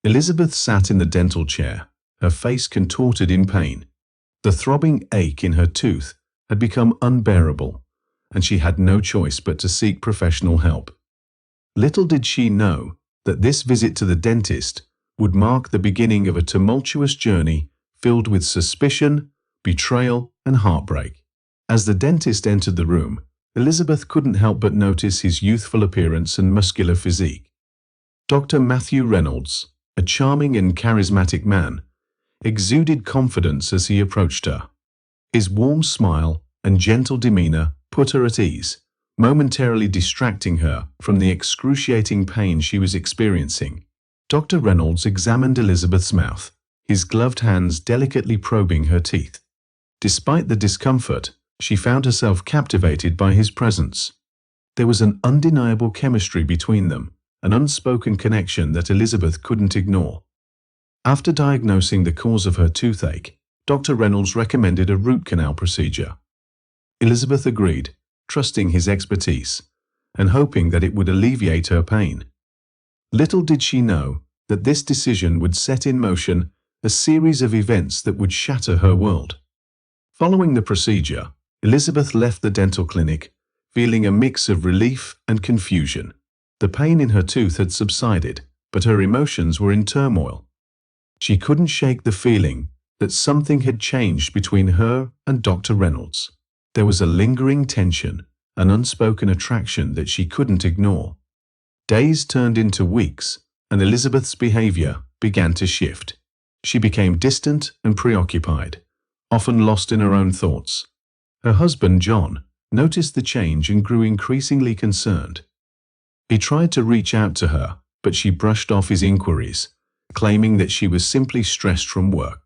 Elizabeth sat in the dental chair, her face contorted in pain. The throbbing ache in her tooth had become unbearable, and she had no choice but to seek professional help. Little did she know that this visit to the dentist would mark the beginning of a tumultuous journey filled with suspicion, betrayal, and heartbreak. As the dentist entered the room, Elizabeth couldn't help but notice his youthful appearance and muscular physique. Dr. Matthew Reynolds, a charming and charismatic man, exuded confidence as he approached her. His warm smile and gentle demeanor put her at ease, momentarily distracting her from the excruciating pain she was experiencing. Dr. Reynolds examined Elizabeth's mouth, his gloved hands delicately probing her teeth. Despite the discomfort, she found herself captivated by his presence. There was an undeniable chemistry between them, an unspoken connection that Elizabeth couldn't ignore. After diagnosing the cause of her toothache, Dr. Reynolds recommended a root canal procedure. Elizabeth agreed, trusting his expertise, and hoping that it would alleviate her pain. Little did she know that this decision would set in motion a series of events that would shatter her world. Following the procedure, Elizabeth left the dental clinic, feeling a mix of relief and confusion. The pain in her tooth had subsided, but her emotions were in turmoil. She couldn't shake the feeling that something had changed between her and Dr. Reynolds. There was a lingering tension, an unspoken attraction that she couldn't ignore. Days turned into weeks, and Elizabeth's behavior began to shift. She became distant and preoccupied, often lost in her own thoughts. Her husband, John, noticed the change and grew increasingly concerned. He tried to reach out to her, but she brushed off his inquiries, claiming that she was simply stressed from work.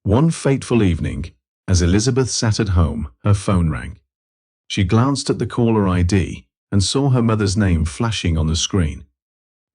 One fateful evening, as Elizabeth sat at home, her phone rang. She glanced at the caller ID and saw her mother's name flashing on the screen.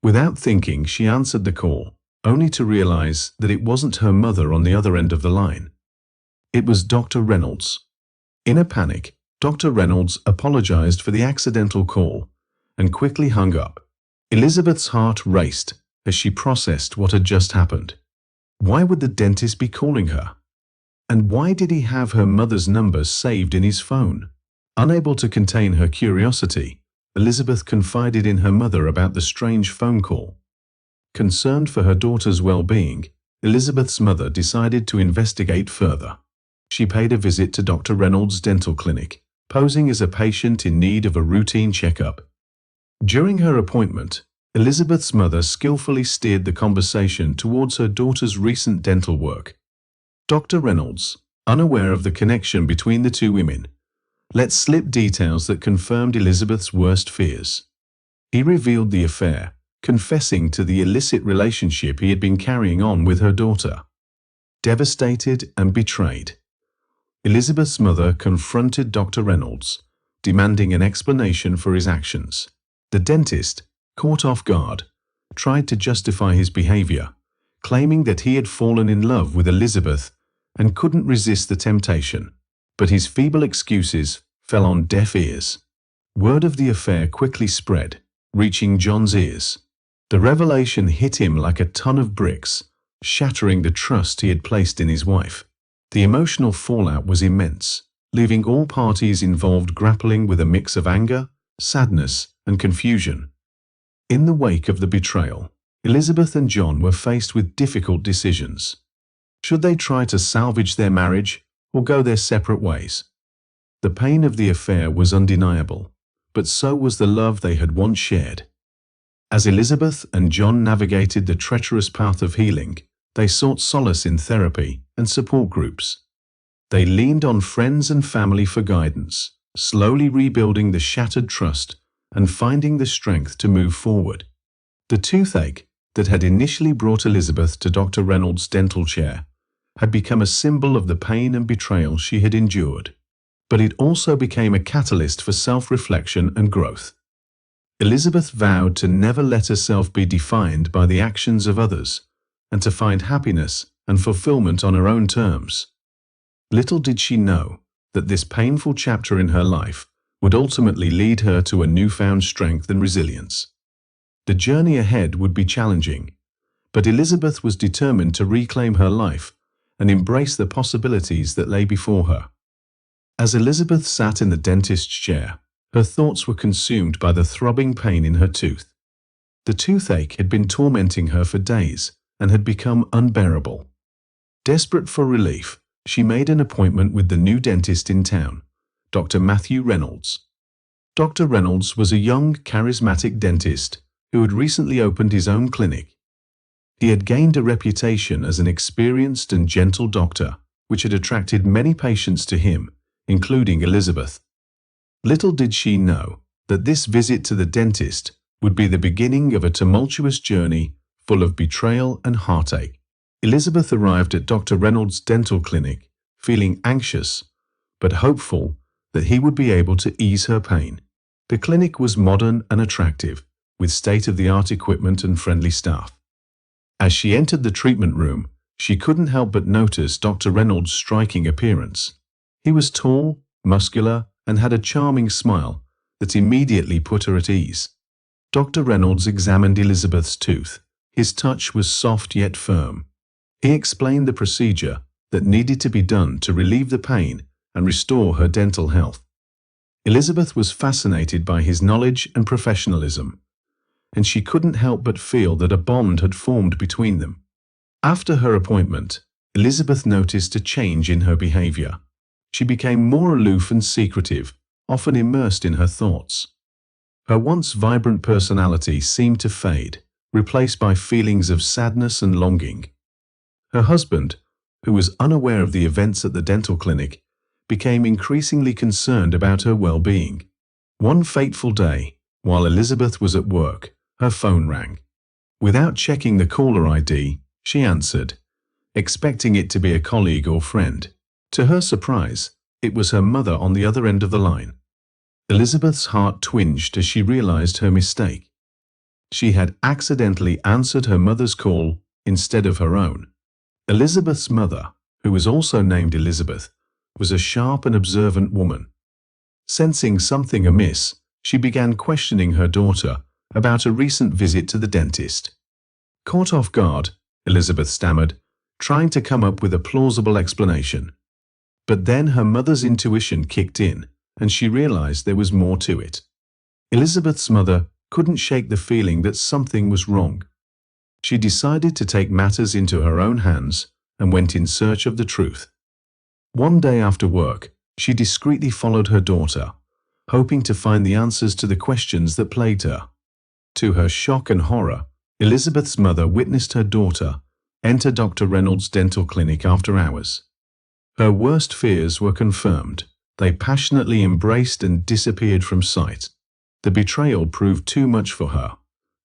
Without thinking, she answered the call, only to realize that it wasn't her mother on the other end of the line. It was Dr. Reynolds. In a panic, Dr. Reynolds apologized for the accidental call and quickly hung up. Elizabeth's heart raced as she processed what had just happened. Why would the dentist be calling her? And why did he have her mother's number saved in his phone? Unable to contain her curiosity, Elizabeth confided in her mother about the strange phone call. Concerned for her daughter's well-being, Elizabeth's mother decided to investigate further. She paid a visit to Dr. Reynolds' dental clinic, posing as a patient in need of a routine checkup. During her appointment, Elizabeth's mother skillfully steered the conversation towards her daughter's recent dental work. Dr. Reynolds, unaware of the connection between the two women, let slip details that confirmed Elizabeth's worst fears. He revealed the affair, confessing to the illicit relationship he had been carrying on with her daughter. Devastated and betrayed, Elizabeth's mother confronted Dr. Reynolds, demanding an explanation for his actions. The dentist, caught off guard, tried to justify his behavior, claiming that he had fallen in love with Elizabeth and couldn't resist the temptation. But his feeble excuses fell on deaf ears. Word of the affair quickly spread, reaching John's ears. The revelation hit him like a ton of bricks, shattering the trust he had placed in his wife. The emotional fallout was immense, leaving all parties involved grappling with a mix of anger, sadness, and confusion. In the wake of the betrayal, Elizabeth and John were faced with difficult decisions. Should they try to salvage their marriage or go their separate ways? The pain of the affair was undeniable, but so was the love they had once shared. As Elizabeth and John navigated the treacherous path of healing, they sought solace in therapy and support groups. They leaned on friends and family for guidance, slowly rebuilding the shattered trust and finding the strength to move forward. The toothache that had initially brought Elizabeth to Dr. Reynolds' dental chair had become a symbol of the pain and betrayal she had endured, but it also became a catalyst for self-reflection and growth. Elizabeth vowed to never let herself be defined by the actions of others, and to find happiness and fulfillment on her own terms. Little did she know that this painful chapter in her life would ultimately lead her to a newfound strength and resilience. The journey ahead would be challenging, But Elizabeth was determined to reclaim her life and embrace the possibilities that lay before her. As Elizabeth sat in the dentist's chair, her thoughts were consumed by the throbbing pain in her tooth. The toothache had been tormenting her for days and had become unbearable. Desperate for relief, she made an appointment with the new dentist in town, Dr. Matthew Reynolds. Dr. Reynolds was a young, charismatic dentist who had recently opened his own clinic. He had gained a reputation as an experienced and gentle doctor, which had attracted many patients to him, including Elizabeth. Little did she know that this visit to the dentist would be the beginning of a tumultuous journey full of betrayal and heartache. Elizabeth arrived at Dr. Reynolds' dental clinic, feeling anxious but hopeful that he would be able to ease her pain. The clinic was modern and attractive, with state-of-the-art equipment and friendly staff. As she entered the treatment room, she couldn't help but notice Dr. Reynolds' striking appearance. He was tall, muscular, and had a charming smile that immediately put her at ease. Dr. Reynolds examined Elizabeth's tooth. His touch was soft yet firm. He explained the procedure that needed to be done to relieve the pain and restore her dental health. Elizabeth was fascinated by his knowledge and professionalism, and she couldn't help but feel that a bond had formed between them. After her appointment, Elizabeth noticed a change in her behavior. She became more aloof and secretive, often immersed in her thoughts. Her once vibrant personality seemed to fade, replaced by feelings of sadness and longing. Her husband, who was unaware of the events at the dental clinic, became increasingly concerned about her well-being. One fateful day, while Elizabeth was at work, her phone rang. Without checking the caller ID, she answered, expecting it to be a colleague or friend. To her surprise, it was her mother on the other end of the line. Elizabeth's heart twinged as she realized her mistake. She had accidentally answered her mother's call instead of her own. Elizabeth's mother, who was also named Elizabeth, was a sharp and observant woman. Sensing something amiss, she began questioning her daughter about a recent visit to the dentist. Caught off guard, Elizabeth stammered, trying to come up with a plausible explanation. But then her mother's intuition kicked in, and she realized there was more to it. Elizabeth's mother couldn't shake the feeling that something was wrong. She decided to take matters into her own hands and went in search of the truth. One day after work, she discreetly followed her daughter, hoping to find the answers to the questions that plagued her. To her shock and horror, Elizabeth's mother witnessed her daughter enter Dr. Reynolds' dental clinic after hours. Her worst fears were confirmed. They passionately embraced and disappeared from sight. The betrayal proved too much for her,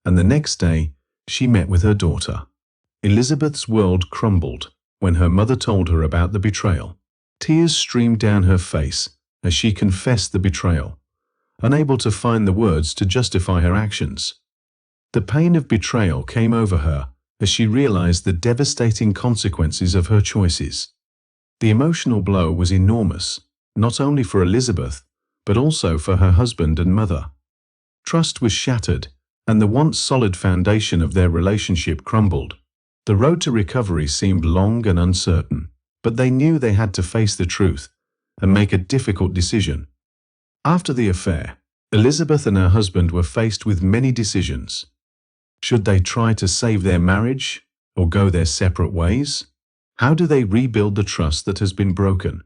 and the next day, she met with her daughter. Elizabeth's world crumbled when her mother told her about the betrayal. Tears streamed down her face as she confessed the betrayal, unable to find the words to justify her actions. The pain of betrayal came over her as she realized the devastating consequences of her choices. The emotional blow was enormous, not only for Elizabeth, but also for her husband and mother. Trust was shattered, and the once solid foundation of their relationship crumbled. The road to recovery seemed long and uncertain, but they knew they had to face the truth and make a difficult decision. After the affair, Elizabeth and her husband were faced with many decisions. Should they try to save their marriage or go their separate ways? How do they rebuild the trust that has been broken?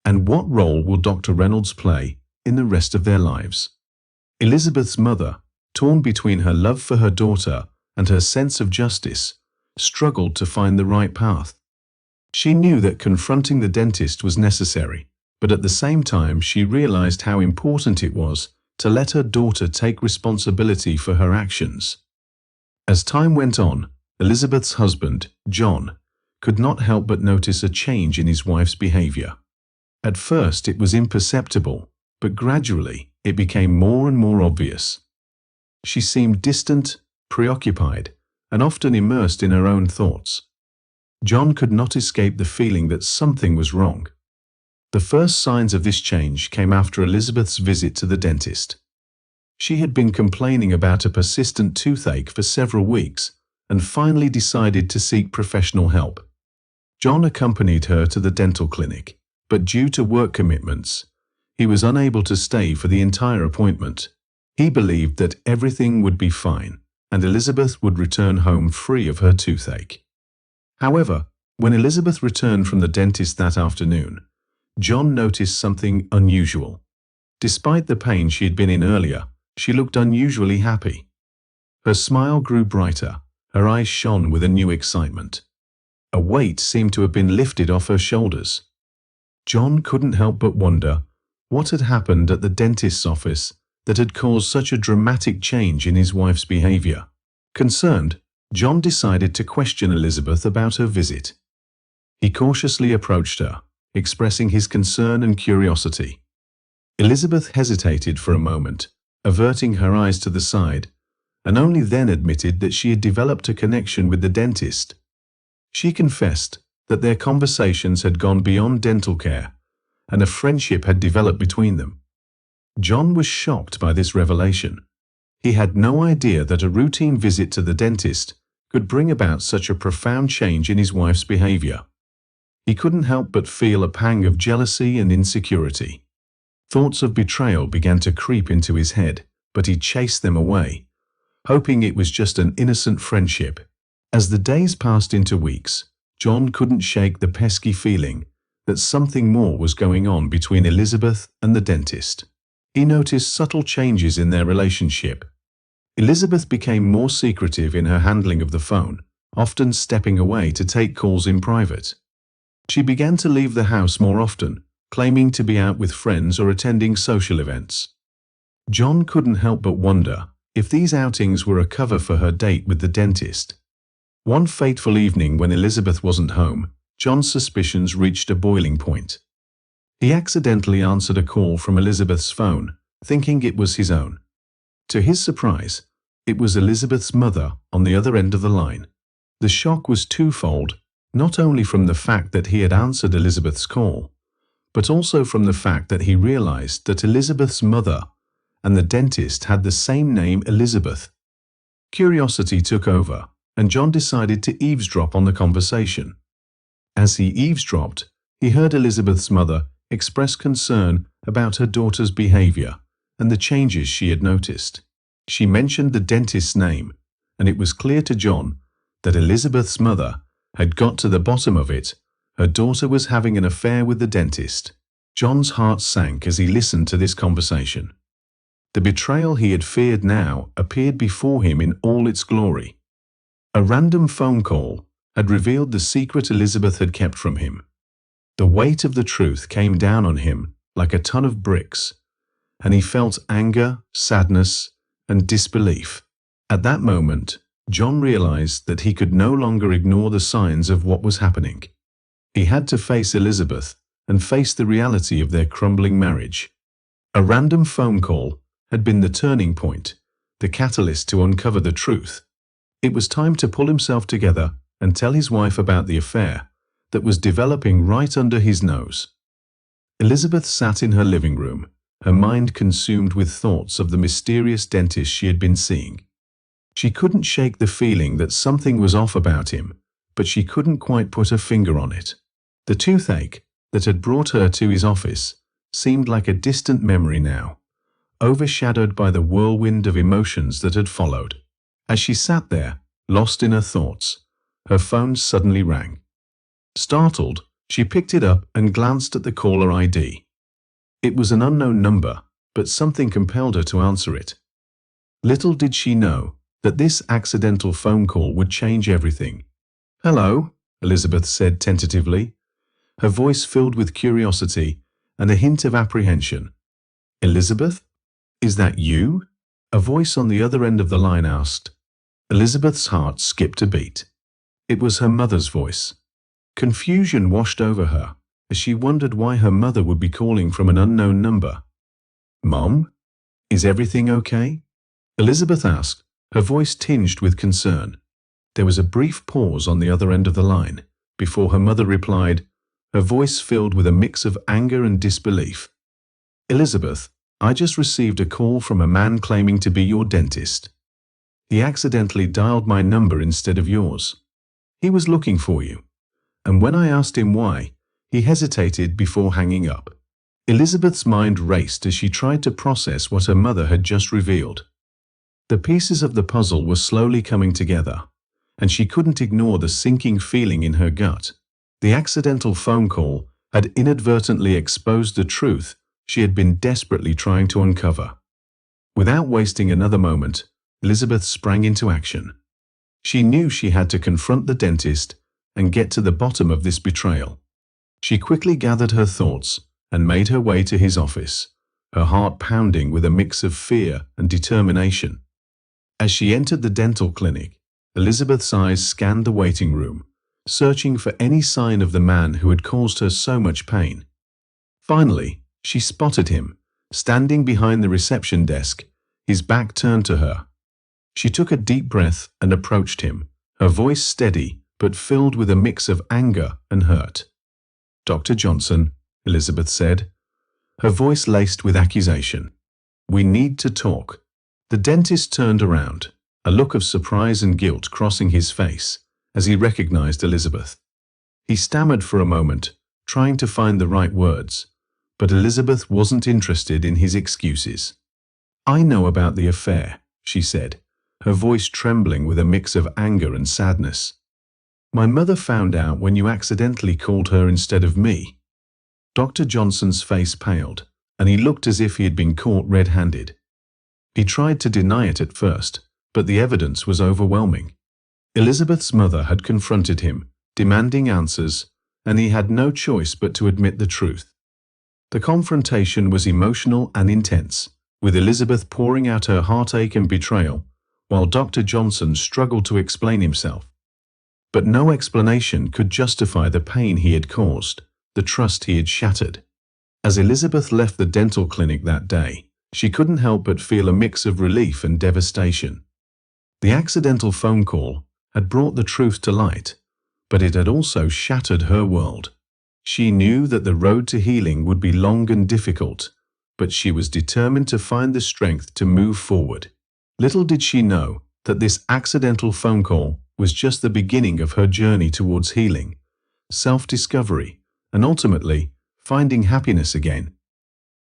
And what role will Dr. Reynolds play in the rest of their lives? Elizabeth's mother, torn between her love for her daughter and her sense of justice, struggled to find the right path. She knew that confronting the dentist was necessary, but at the same time she realized how important it was to let her daughter take responsibility for her actions. As time went on, Elizabeth's husband, John, could not help but notice a change in his wife's behavior. At first it was imperceptible, but gradually it became more and more obvious. She seemed distant, preoccupied, and often immersed in her own thoughts. John could not escape the feeling that something was wrong. The first signs of this change came after Elizabeth's visit to the dentist. She had been complaining about a persistent toothache for several weeks, and finally decided to seek professional help. John accompanied her to the dental clinic, but due to work commitments, he was unable to stay for the entire appointment. He believed that everything would be fine, and Elizabeth would return home free of her toothache. However, when Elizabeth returned from the dentist that afternoon, John noticed something unusual. Despite the pain she had been in earlier, she looked unusually happy. Her smile grew brighter, her eyes shone with a new excitement. A weight seemed to have been lifted off her shoulders. John couldn't help but wonder what had happened at the dentist's office that had caused such a dramatic change in his wife's behavior. Concerned, John decided to question Elizabeth about her visit. He cautiously approached her, expressing his concern and curiosity. Elizabeth hesitated for a moment, averting her eyes to the side, and only then admitted that she had developed a connection with the dentist. She confessed that their conversations had gone beyond dental care, and a friendship had developed between them. John was shocked by this revelation. He had no idea that a routine visit to the dentist could bring about such a profound change in his wife's behavior. He couldn't help but feel a pang of jealousy and insecurity. Thoughts of betrayal began to creep into his head, but he chased them away, hoping it was just an innocent friendship. As the days passed into weeks, John couldn't shake the pesky feeling that something more was going on between Elizabeth and the dentist. He noticed subtle changes in their relationship. Elizabeth became more secretive in her handling of the phone, often stepping away to take calls in private. She began to leave the house more often, claiming to be out with friends or attending social events. John couldn't help but wonder if these outings were a cover for her date with the dentist. One fateful evening when Elizabeth wasn't home, John's suspicions reached a boiling point. He accidentally answered a call from Elizabeth's phone, thinking it was his own. To his surprise, it was Elizabeth's mother on the other end of the line. The shock was twofold, not only from the fact that he had answered Elizabeth's call, but also from the fact that he realized that Elizabeth's mother and the dentist had the same name, Elizabeth. Curiosity took over, and John decided to eavesdrop on the conversation. As he eavesdropped, he heard Elizabeth's mother express concern about her daughter's behavior and the changes she had noticed. She mentioned the dentist's name, and it was clear to John that Elizabeth's mother had got to the bottom of it. Her daughter was having an affair with the dentist. John's heart sank as he listened to this conversation. The betrayal he had feared now appeared before him in all its glory. A random phone call had revealed the secret Elizabeth had kept from him. The weight of the truth came down on him like a ton of bricks, and he felt anger, sadness, and disbelief. At that moment, John realized that he could no longer ignore the signs of what was happening. He had to face Elizabeth and face the reality of their crumbling marriage. A random phone call had been the turning point, the catalyst to uncover the truth. It was time to pull himself together and tell his wife about the affair that was developing right under his nose. Elizabeth sat in her living room, her mind consumed with thoughts of the mysterious dentist she had been seeing. She couldn't shake the feeling that something was off about him, but she couldn't quite put her finger on it. The toothache that had brought her to his office seemed like a distant memory now, overshadowed by the whirlwind of emotions that had followed. As she sat there, lost in her thoughts, her phone suddenly rang. Startled, she picked it up and glanced at the caller ID. It was an unknown number, but something compelled her to answer it. Little did she know that this accidental phone call would change everything. "Hello," Elizabeth said tentatively, her voice filled with curiosity and a hint of apprehension. "Elizabeth? Is that you?" a voice on the other end of the line asked. Elizabeth's heart skipped a beat. It was her mother's voice. Confusion washed over her as she wondered why her mother would be calling from an unknown number. "Mom, is everything okay?" Elizabeth asked, her voice tinged with concern. There was a brief pause on the other end of the line before her mother replied, her voice filled with a mix of anger and disbelief. "Elizabeth, I just received a call from a man claiming to be your dentist." He accidentally dialed my number instead of yours. He was looking for you. And when I asked him why, he hesitated before hanging up. Elizabeth's mind raced as she tried to process what her mother had just revealed. The pieces of the puzzle were slowly coming together, and she couldn't ignore the sinking feeling in her gut. The accidental phone call had inadvertently exposed the truth she had been desperately trying to uncover. Without wasting another moment, Elizabeth sprang into action. She knew she had to confront the dentist and get to the bottom of this betrayal. She quickly gathered her thoughts and made her way to his office, her heart pounding with a mix of fear and determination. As she entered the dental clinic, Elizabeth's eyes scanned the waiting room, searching for any sign of the man who had caused her so much pain. Finally, she spotted him, standing behind the reception desk, his back turned to her. She took a deep breath and approached him, her voice steady but filled with a mix of anger and hurt. "Dr. Johnson," Elizabeth said, her voice laced with accusation. "We need to talk." The dentist turned around, a look of surprise and guilt crossing his face as he recognized Elizabeth. He stammered for a moment, trying to find the right words, but Elizabeth wasn't interested in his excuses. "I know about the affair," she said, her voice trembling with a mix of anger and sadness. "My mother found out when you accidentally called her instead of me." Dr. Johnson's face paled, and he looked as if he had been caught red-handed. He tried to deny it at first, but the evidence was overwhelming. Elizabeth's mother had confronted him, demanding answers, and he had no choice but to admit the truth. The confrontation was emotional and intense, with Elizabeth pouring out her heartache and betrayal, while Dr. Johnson struggled to explain himself. But no explanation could justify the pain he had caused, the trust he had shattered. As Elizabeth left the dental clinic that day, she couldn't help but feel a mix of relief and devastation. The accidental phone call had brought the truth to light, but it had also shattered her world. She knew that the road to healing would be long and difficult, but she was determined to find the strength to move forward. Little did she know that this accidental phone call was just the beginning of her journey towards healing, self-discovery, and ultimately finding happiness again.